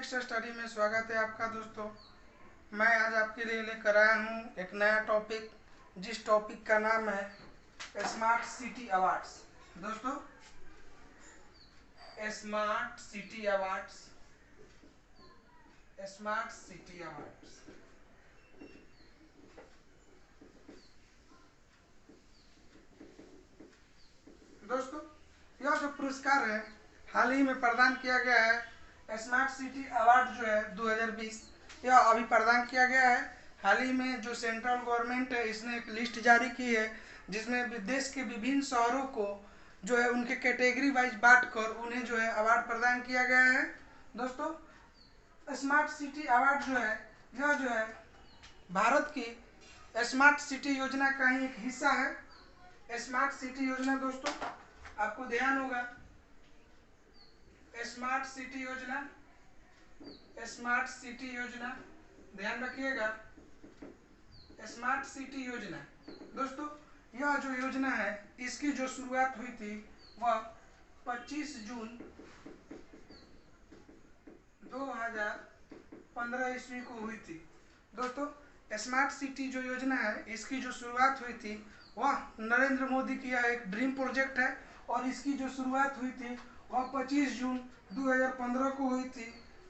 Next study में स्वागत है आपका दोस्तों। मैं आज आपके लिए लेकर आया हूँ एक नया टॉपिक, जिस टॉपिक का नाम है स्मार्ट सिटी अवार्ड्स। दोस्तों, smart city awards, smart city awards. दोस्तों, यह जो पुरस्कार है हाल ही में प्रदान किया गया है, स्मार्ट सिटी अवार्ड जो है 2020, यह अभी प्रदान किया गया है। हाल ही में जो सेंट्रल गवर्नमेंट है इसने एक लिस्ट जारी की है, जिसमें देश के विभिन्न शहरों को जो है उनके कैटेगरी वाइज बांट कर उन्हें जो है अवार्ड प्रदान किया गया है। दोस्तों, स्मार्ट सिटी अवार्ड जो है यह जो है भारत की स्मार्ट सिटी योजना का ही एक हिस्सा है। स्मार्ट सिटी योजना दोस्तों, आपको ध्यान होगा, स्मार्ट सिटी योजना, स्मार्ट सिटी योजना, ध्यान रखिएगा, स्मार्ट सिटी योजना। दोस्तों, यह जो योजना है इसकी जो शुरुआत हुई थी वह 25 जून 2015 ईस्वी को हुई थी। दोस्तों, स्मार्ट सिटी जो योजना है इसकी जो शुरुआत हुई थी वह नरेंद्र मोदी की यह एक ड्रीम प्रोजेक्ट है, और इसकी जो शुरुआत हुई थी वह 25 जून 2015 को हुई थी।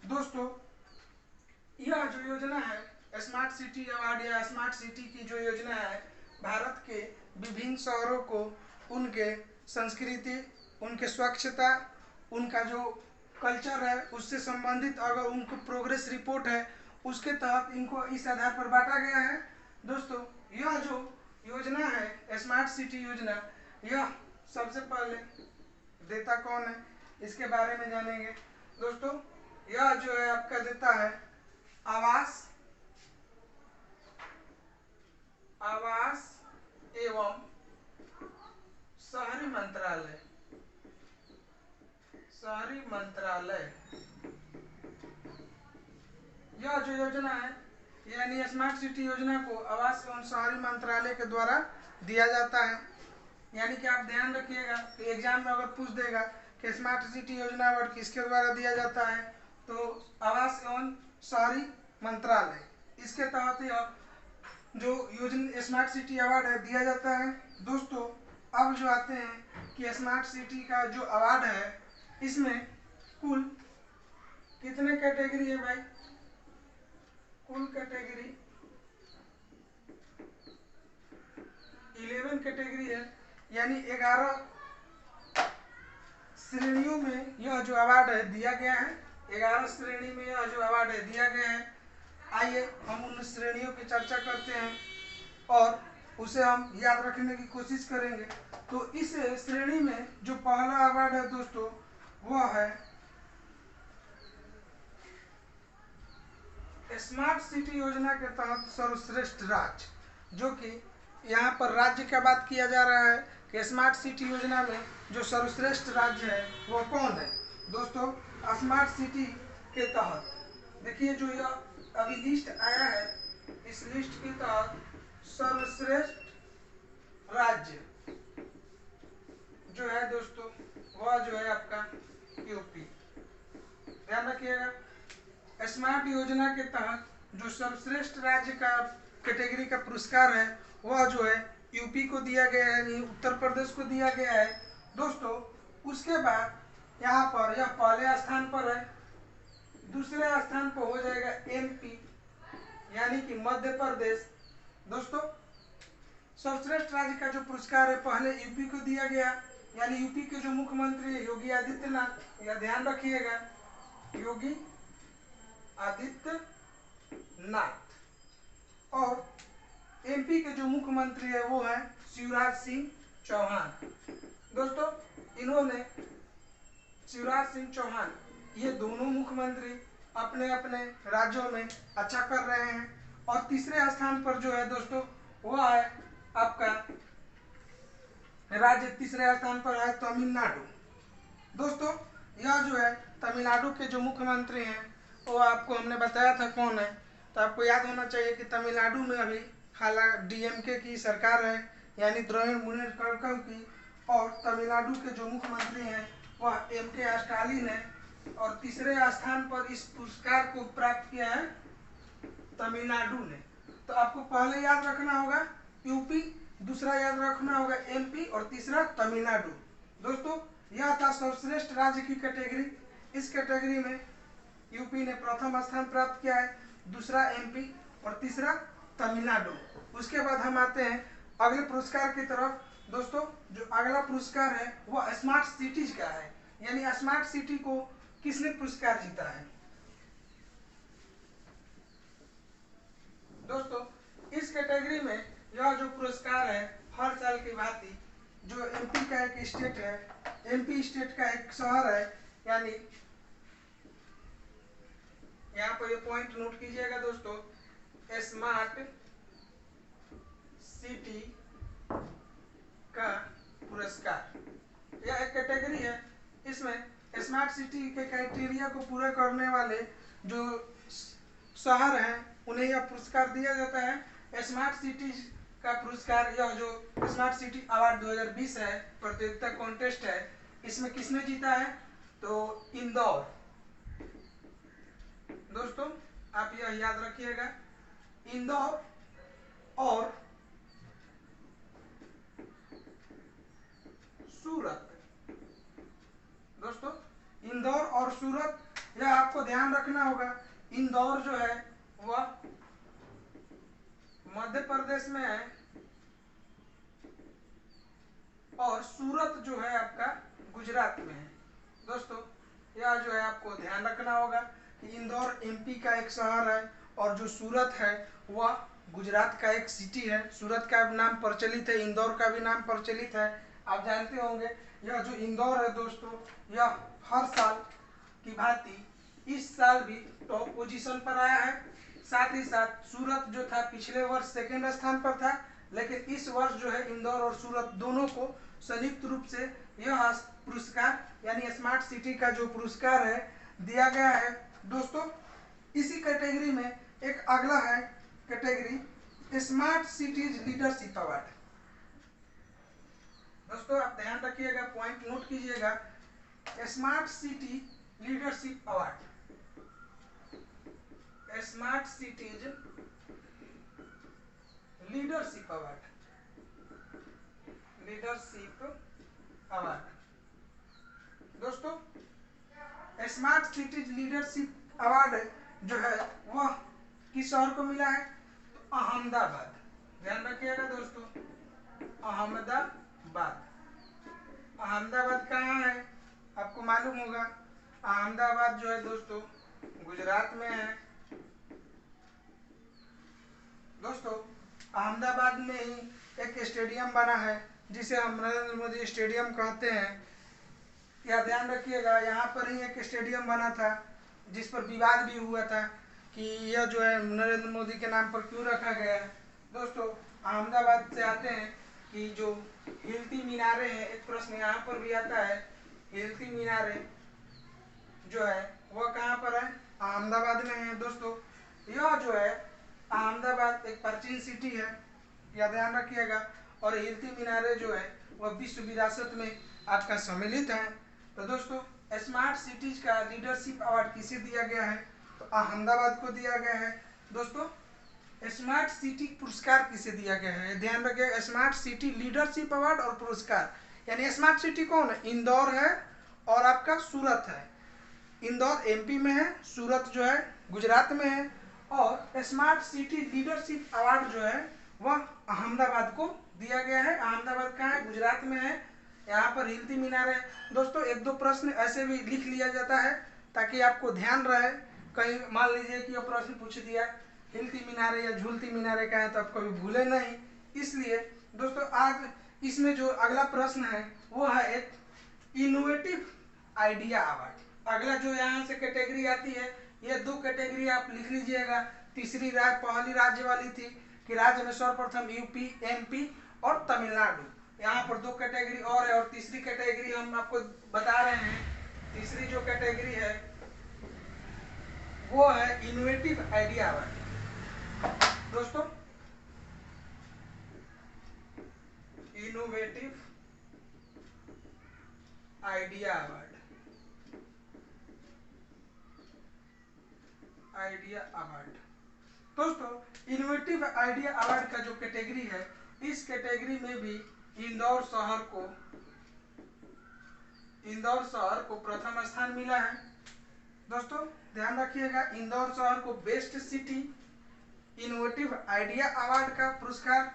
दोस्तों, यह जो योजना है स्मार्ट सिटी अवार्ड या स्मार्ट सिटी की जो योजना है भारत के विभिन्न शहरों को उनके संस्कृति, उनके स्वच्छता, उनका जो कल्चर है उससे संबंधित अगर उनको प्रोग्रेस रिपोर्ट है उसके तहत इनको इस आधार पर बांटा गया है। दोस्तों, यह जो योजना है स्मार्ट सिटी योजना, यह सबसे पहले देता कौन है इसके बारे में जानेंगे। दोस्तों, यह जो है आपका देता है आवास एवं शहरी मंत्रालय, शहरी मंत्रालय। यह जो योजना है यानी स्मार्ट सिटी योजना को आवास एवं शहरी मंत्रालय के द्वारा दिया जाता है। यानी कि आप ध्यान रखिएगा कि एग्जाम में अगर पूछ देगा कि स्मार्ट सिटी योजना अवार्ड किसके द्वारा दिया जाता है, तो आवास एवं शहरी मंत्रालय, इसके तहत यह जो योजना स्मार्ट सिटी अवार्ड है दिया जाता है। दोस्तों, अब जो आते हैं कि स्मार्ट सिटी का जो अवार्ड है इसमें कुल कितने कैटेगरी है भाई? कुल कैटेगरी 11 कैटेगरी है, यानी 11 श्रेणियों में यह जो अवार्ड है दिया गया है। 11 श्रेणी में यह जो अवार्ड है दिया गया है। आइए हम उन श्रेणियों की चर्चा करते हैं और उसे हम याद रखने की कोशिश करेंगे। तो इस श्रेणी में जो पहला अवार्ड है दोस्तों वह है स्मार्ट सिटी योजना के तहत सर्वश्रेष्ठ राज्य, जो कि यहाँ पर राज्य का बात किया जा रहा है कि स्मार्ट सिटी योजना में जो सर्वश्रेष्ठ राज्य है वो कौन है। दोस्तों, स्मार्ट सिटी के तहत देखिए जो यह अभी लिस्ट आया है, इस लिस्ट के तहत सर्वश्रेष्ठ राज्य जो है दोस्तों वह जो है आपका यूपी। ध्यान रखिएगा, स्मार्ट योजना के तहत जो सर्वश्रेष्ठ राज्य का कैटेगरी का पुरस्कार है वह जो है यूपी को दिया गया है, उत्तर प्रदेश को दिया गया है। दोस्तों, उसके बाद यहाँ पर यह पहले स्थान पर है, दूसरे स्थान पर हो जाएगा एमपी यानी कि मध्य प्रदेश। दोस्तों, सर्वश्रेष्ठ राज्य का जो पुरस्कार है पहले यूपी को दिया गया, यानी यूपी के जो मुख्यमंत्री है योगी आदित्यनाथ, यह ध्यान रखिएगा, योगी आदित्यनाथ, और एमपी के जो मुख्यमंत्री है वो है शिवराज सिंह चौहान। दोस्तों, इन्होंने शिवराज सिंह चौहान ये दोनों मुख्यमंत्री अपने अपने राज्यों में अच्छा कर रहे हैं। और तीसरे स्थान पर जो है दोस्तों वह है आपका राज्य, तीसरे स्थान पर है तमिलनाडु। दोस्तों, यह जो है तमिलनाडु के जो मुख्यमंत्री हैं वो आपको हमने बताया था कौन है, तो आपको याद होना चाहिए कि तमिलनाडु में अभी हालांकि डीएमके की सरकार है, यानी द्रविड़ मुनेत्र कड़कम की, और तमिलनाडु के जो मुख्यमंत्री हैं वह एमके स्टालिन है। और तीसरे स्थान पर इस पुरस्कार को प्राप्त किया है तमिलनाडु ने। तो आपको पहले याद रखना होगा यूपी, दूसरा याद रखना होगा एमपी और तीसरा तमिलनाडु। दोस्तों यह था सर्वश्रेष्ठ राज्य की कैटेगरी। इस कैटेगरी में यूपी ने प्रथम स्थान प्राप्त किया है, दूसरा एमपी और तीसरा तमिलनाडु। उसके बाद हम आते हैं अगले पुरस्कार की तरफ। दोस्तों जो अगला पुरस्कार है वह स्मार्ट सिटीज का है, यानी स्मार्ट सिटी को किसने पुरस्कार जीता है। दोस्तों इस कैटेगरी में यह जो पुरस्कार है हर साल की भांति जो एमपी का एक स्टेट है, एमपी स्टेट का एक शहर है, यानी यहाँ पर ये पॉइंट नोट कीजिएगा दोस्तों, स्मार्ट सिटी का पुरस्कार। यह एक कैटेगरी है, इसमें स्मार्ट सिटी के क्राइटेरिया को पूरा करने वाले जो शहर हैं उन्हें यह पुरस्कार दिया जाता है। स्मार्ट सिटीज का पुरस्कार, यह जो स्मार्ट सिटी अवार्ड 2020 है, प्रतियोगिता कॉन्टेस्ट है, इसमें किसने जीता है तो इंदौर। दोस्तों आप यह याद रखिएगा, इंदौर और सूरत। दोस्तों इंदौर और सूरत, यह आपको ध्यान रखना होगा। इंदौर जो है वह मध्य प्रदेश में है और सूरत जो है आपका गुजरात में है। दोस्तों यह जो है आपको ध्यान रखना होगा कि इंदौर एमपी का एक शहर है और जो सूरत है वह गुजरात का एक सिटी है। सूरत का भी नाम प्रचलित है, इंदौर का भी नाम प्रचलित है, आप जानते होंगे। यह जो इंदौर है दोस्तों, यह हर साल की भांति इस साल भी टॉप पोजीशन पर आया है। साथ ही साथ सूरत जो था पिछले वर्ष सेकेंड स्थान पर था, लेकिन इस वर्ष जो है इंदौर और सूरत दोनों को संयुक्त रूप से यह पुरस्कार यानी स्मार्ट सिटी का जो पुरस्कार है दिया गया है। दोस्तों इसी कैटेगरी में एक अगला है category smart cities leadership award. दोस्तों आप ध्यान रखिएगा, पॉइंट नोट कीजिएगा, smart city leadership award, smart cities leadership award, leadership award. दोस्तों स्मार्ट सिटीज लीडरशिप अवार्ड जो है वह किस शहर को मिला है तो अहमदाबाद। ध्यान रखिएगा दोस्तों, अहमदाबाद। अहमदाबाद कहाँ है आपको मालूम होगा, अहमदाबाद जो है दोस्तों गुजरात में है। दोस्तों अहमदाबाद में ही एक स्टेडियम बना है जिसे हम नरेंद्र मोदी स्टेडियम कहते हैं। यह ध्यान रखिएगा, यहाँ पर ही एक स्टेडियम बना था जिस पर विवाद भी हुआ था कि यह जो है नरेंद्र मोदी के नाम पर क्यों रखा गया है। दोस्तों अहमदाबाद से आते हैं कि जो हिलती मीनारें हैं, एक प्रश्न यहाँ पर भी आता है, हिलती मीनारें जो है वह कहाँ पर है, अहमदाबाद में है। दोस्तों यह जो है अहमदाबाद एक प्राचीन सिटी है, यह ध्यान रखिएगा, और हिलती मीनारें जो है वह विश्व विरासत में आपका सम्मिलित है। तो दोस्तों स्मार्ट सिटीज का लीडरशिप अवार्ड किसे दिया गया है तो अहमदाबाद को दिया गया है। दोस्तों स्मार्ट सिटी पुरस्कार किसे दिया गया है, ध्यान रखिएगा, स्मार्ट सिटी लीडरशिप अवार्ड और पुरस्कार, यानी स्मार्ट सिटी कौन है, इंदौर है और आपका सूरत है। इंदौर एमपी में है, सूरत जो है गुजरात में है, और स्मार्ट सिटी लीडरशिप अवार्ड जो है वह अहमदाबाद को दिया गया है। अहमदाबाद कहाँ है, गुजरात में है। यहाँ पर हिलती मीनार है। दोस्तों एक दो प्रश्न ऐसे भी लिख लिया जाता है ताकि आपको ध्यान रहे, कहीं मान लीजिए कि यह प्रश्न पूछ दिया हिलती मीनारे या झूलती मीनारे का है तो आप कभी भूले नहीं। इसलिए दोस्तों आज इसमें जो अगला प्रश्न है वो है एक इनोवेटिव आइडिया अवार्ड। अगला जो यहाँ से कैटेगरी आती है, ये दो कैटेगरी आप लिख लीजिएगा। तीसरी पहली राज्य वाली थी कि राज्य में सर्वप्रथम यूपी, एमपी और तमिलनाडु। यहाँ पर दो कैटेगरी और है, और तीसरी कैटेगरी हम आपको बता रहे हैं। तीसरी जो कैटेगरी है वो है इनोवेटिव आइडिया अवार्ड। दोस्तों innovative idea award, idea award. दोस्तों इनोवेटिव आइडिया अवार्ड का जो कैटेगरी है, इस कैटेगरी में भी इंदौर शहर को प्रथम स्थान मिला है। दोस्तों ध्यान रखिएगा, इंदौर शहर को best city innovative idea award का पुरस्कार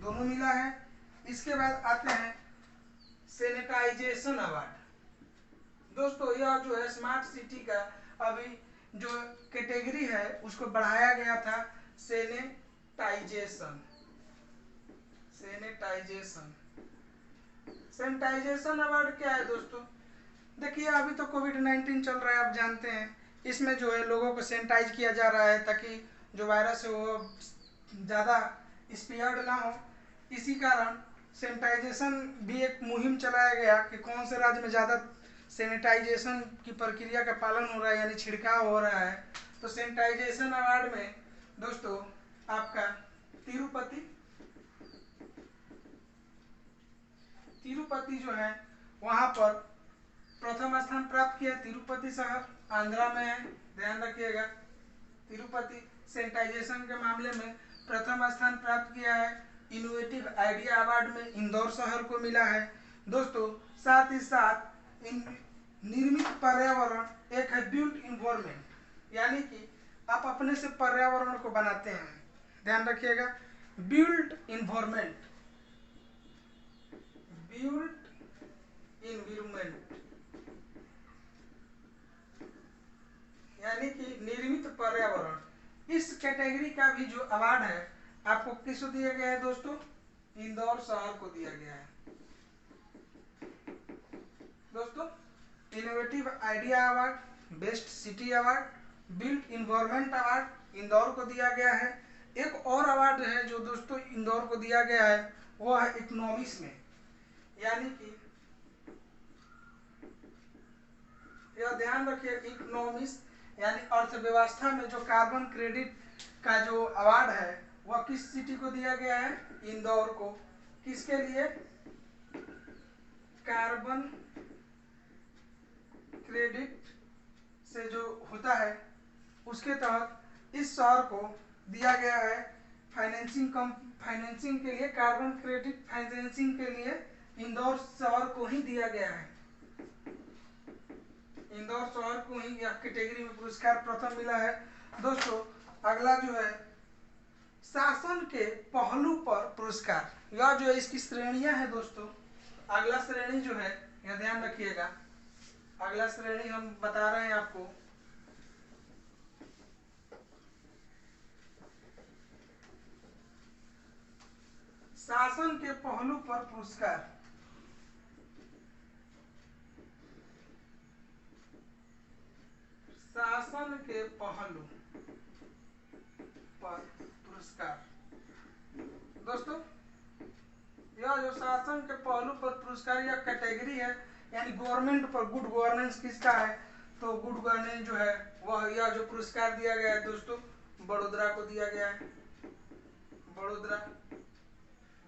दोनों मिला है। इसके बाद आते हैं सैनिटाइजेशन अवार्ड। दोस्तों यह जो है स्मार्ट सिटी का अभी जो कैटेगरी है उसको बढ़ाया गया था सैनिटाइजेशन अवार्ड क्या है दोस्तों? देखिए अभी तो कोविड-19 चल रहा है, आप जानते हैं। इसमें जो है लोगों को सैनिटाइज किया जा रहा है ताकि जो वायरस है वो ज़्यादा स्प्रेड ना हो। इसी कारण सैनिटाइजेशन भी एक मुहिम चलाया गया कि कौन से राज्य में ज़्यादा सैनिटाइजेशन की प्रक्रिया का पालन हो रहा है, यानी छिड़काव हो रहा है। तो सैनिटाइजेशन अवार्ड में दोस्तों आपका तिरुपति जो है वहाँ पर प्रथम स्थान प्राप्त किया। तिरुपति शहर आंध्रा में है, ध्यान रखिएगा। तिरुपति सैनिटाइजेशन के मामले में प्रथम स्थान प्राप्त किया है। इनोवेटिव आइडिया अवार्ड में इंदौर शहर को मिला है। दोस्तों साथ ही साथ निर्मित पर्यावरण एक है बिल्ट इन्वायरमेंट, यानी कि आप अपने से पर्यावरण को बनाते हैं। ध्यान रखिएगा, बिल्ट इन्वायरमेंट यानी कि निर्मित पर्यावरण। इस कैटेगरी का भी जो अवार्ड है आपको किसको दिया गया है दोस्तों? इंदौर शहर को दिया गया है। दोस्तों innovative idea award, best city award, built environment award Indore को दिया गया है। एक और अवार्ड है जो दोस्तों इंदौर को दिया गया है, वो है इकोनॉमिक्स में, यानी कि यह ध्यान रखिए, इकोनॉमिक्स यानी अर्थव्यवस्था में जो कार्बन क्रेडिट का जो अवार्ड है वह किस सिटी को दिया गया है? इंदौर को। किसके लिए? कार्बन क्रेडिट से जो होता है उसके तहत इस शहर को दिया गया है फाइनेंसिंग के लिए। कार्बन क्रेडिट फाइनेंसिंग के लिए इंदौर शहर को ही दिया गया है। इंदौर शहर को ही यह कैटेगरी में पुरस्कार प्रथम मिला है। दोस्तों अगला जो है शासन के पहलू पर पुरस्कार, यह जो है इसकी श्रेणियां हैं दोस्तों। अगला श्रेणी जो है यह ध्यान रखिएगा, अगला श्रेणी हम बता रहे हैं आपको। शासन के पहलू पर पुरस्कार। शासन के पहलू पर पुरस्कार। दोस्तों यह जो शासन के पहलू पर पुरस्कार यह कैटेगरी है, यानी गवर्नमेंट पर गुड गवर्नेंस किसका है? तो गुड गवर्नेंस जो है वह यह जो पुरस्कार दिया गया है दोस्तों बड़ोदरा को दिया गया है।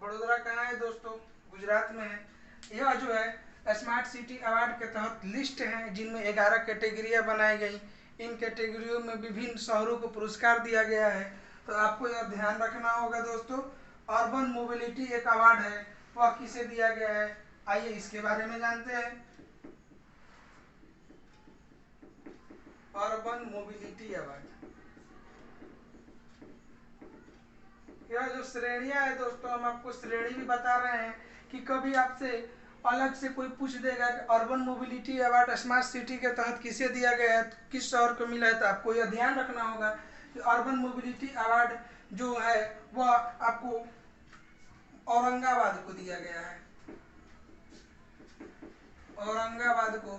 बड़ोदरा कहाँ है दोस्तों? गुजरात में है। यह जो है स्मार्ट सिटी अवार्ड के तहत लिस्ट है जिनमें 11 कैटेगरियां बनाई गई। इन कैटेगरियों में विभिन्न शहरों को पुरस्कार दिया गया है। तो आपको यह ध्यान रखना होगा दोस्तों, अर्बन मोबिलिटी एक अवार्ड है, वह किसे दिया गया है? आइए इसके बारे में जानते हैं। अर्बन मोबिलिटी अवार्ड, यह जो श्रेणियां है दोस्तों, हम आपको श्रेणी भी बता रहे हैं कि कभी आपसे अलग से कोई पूछ देगा कि urban mobility award smart city के तहत किसे दिया गया है, किस शहर को मिला है, तो आपको यह ध्यान रखना होगा कि अर्बन मोबिलिटी अवार्ड जो है वह आपको औरंगाबाद को दिया गया है। औरंगाबाद को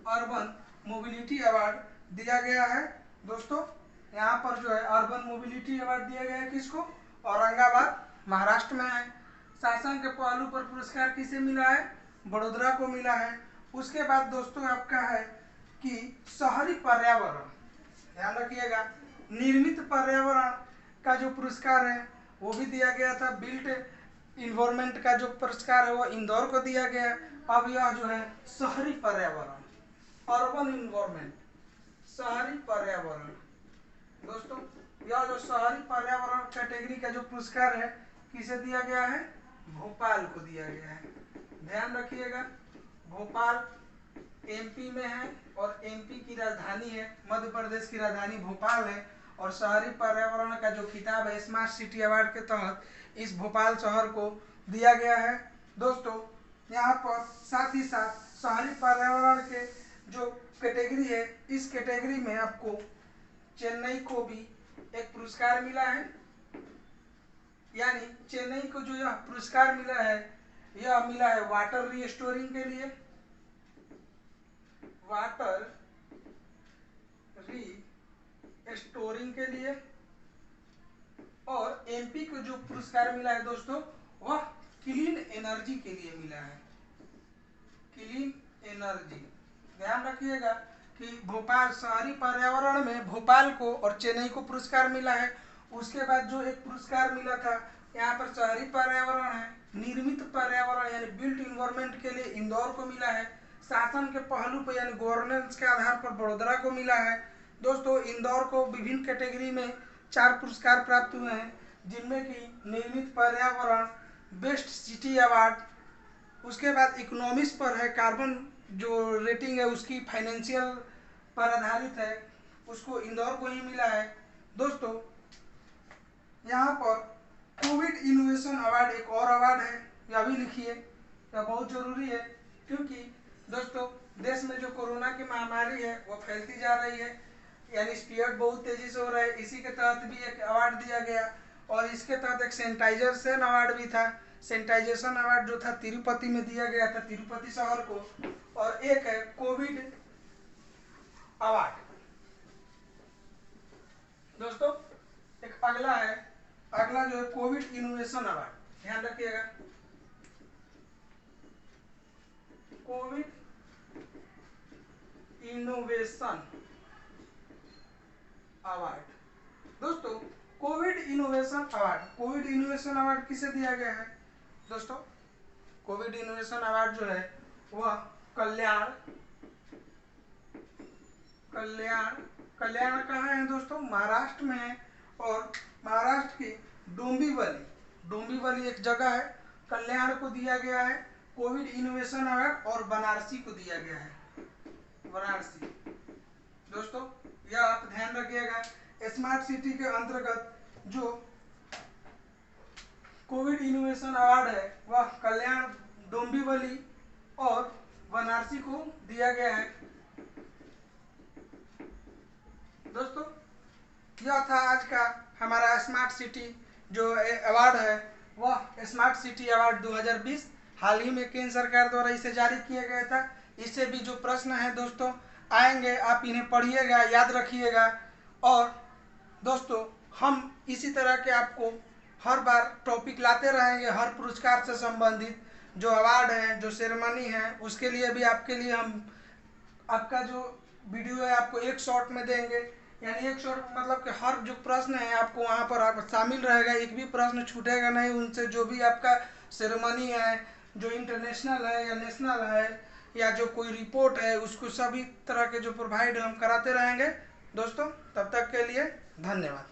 अर्बन मोबिलिटी अवार्ड दिया गया है। दोस्तों यहाँ पर जो है अर्बन मोबिलिटी अवार्ड दिया गया है किसको? औरंगाबाद, महाराष्ट्र में है। शासन के पहलू पर पुरस्कार किसे मिला है? बड़ोदरा को मिला है। उसके बाद दोस्तों आपका है कि शहरी पर्यावरण, ध्यान रखिएगा, निर्मित पर्यावरण का जो पुरस्कार है वो भी दिया गया था। बिल्ट इन्वायरमेंट का जो पुरस्कार है वो इंदौर को दिया गया। अब यह जो है शहरी पर्यावरण, अर्बन इन्वायरमेंट, शहरी पर्यावरण, दोस्तों यह जो शहरी पर्यावरण कैटेगरी का जो पुरस्कार है किसे दिया गया है? भोपाल को दिया गया है। ध्यान रखिएगा, भोपाल एमपी में है और एमपी की राजधानी है, मध्य प्रदेश की राजधानी भोपाल है। और शहरी पर्यावरण का जो खिताब है स्मार्ट सिटी अवार्ड के तहत इस भोपाल शहर को दिया गया है। दोस्तों यहाँ पर साथ ही साथ शहरी पर्यावरण के जो कैटेगरी है इस कैटेगरी में आपको चेन्नई को भी एक पुरस्कार मिला है। यानी चेन्नई को जो यह पुरस्कार मिला है यह मिला है वाटर रीस्टोरिंग के लिए, वाटर रीस्टोरिंग के लिए। और एमपी को जो पुरस्कार मिला है दोस्तों वह क्लीन एनर्जी के लिए मिला है, क्लीन एनर्जी। ध्यान रखिएगा कि भोपाल शहरी पर्यावरण में भोपाल को और चेन्नई को पुरस्कार मिला है। उसके बाद जो एक पुरस्कार मिला था यहाँ पर शहरी पर्यावरण है, निर्मित पर्यावरण यानी बिल्ट इन्वायरमेंट के लिए इंदौर को मिला है। शासन के पहलू पर यानी गवर्नेंस के आधार पर बड़ोदरा को मिला है। दोस्तों इंदौर को विभिन्न कैटेगरी में 4 पुरस्कार प्राप्त हुए हैं, जिनमें कि निर्मित पर्यावरण, बेस्ट सिटी अवार्ड, उसके बाद इकोनॉमिक्स पर है, कार्बन जो रेटिंग है उसकी फाइनेंशियल पर आधारित है, उसको इंदौर को ही मिला है। दोस्तों यहाँ पर कोविड इनोवेशन अवार्ड एक और अवार्ड है, यह भी लिखिए, यह बहुत जरूरी है क्योंकि दोस्तों देश में जो कोरोना की महामारी है वो फैलती जा रही है, यानी स्प्रेड बहुत तेजी से हो रहा है। इसी के तहत भी एक अवार्ड दिया गया और इसके तहत एक सैनिटाइजेशन अवार्ड भी था। सैनिटाइजेशन अवार्ड जो था तिरुपति में दिया गया था, तिरुपति शहर को। और एक है कोविड अवार्ड। दोस्तों एक अगला है, अगला जो है कोविड इनोवेशन अवार्ड। ध्यान रखिएगा, कोविड इनोवेशन अवार्ड। दोस्तों Covid innovation award, Covid innovation award किसे दिया गया है? दोस्तों कोविड इनोवेशन अवार्ड जो है वह कल्याण कहाँ है दोस्तों? महाराष्ट्र में है। और महाराष्ट्र की डोंबिवली एक जगह है, कल्याण को दिया गया है कोविड इनोवेशन अवार्ड। और बनारसी को दिया गया है, वाराणसी। दोस्तों यह आप ध्यान रखिएगा, स्मार्ट सिटी के अंतर्गत जो कोविड इनोवेशन अवार्ड है वह कल्याण, डोंबिवली और वाराणसी को दिया गया है। दोस्तों यह था आज का हमारा स्मार्ट सिटी जो अवार्ड है, वह स्मार्ट सिटी अवार्ड 2020 हाल ही में केंद्र सरकार द्वारा इसे जारी किया गया था। इससे भी जो प्रश्न है दोस्तों आएंगे, आप इन्हें पढ़िएगा, याद रखिएगा। और दोस्तों हम इसी तरह के आपको हर बार टॉपिक लाते रहेंगे, हर पुरस्कार से संबंधित जो अवार्ड है, जो सेरेमनी है, उसके लिए भी आपके लिए हम आपका जो वीडियो है आपको एक शॉट में देंगे। यानी एक शॉट मतलब कि हर जो प्रश्न है आपको वहाँ पर आप शामिल रहेगा, एक भी प्रश्न छूटेगा नहीं उनसे। जो भी आपका सेरेमनी है, जो इंटरनेशनल है या नेशनल है या जो कोई रिपोर्ट है, उसको सभी तरह के जो प्रोवाइड हम कराते रहेंगे। दोस्तों तब तक के लिए धन्यवाद।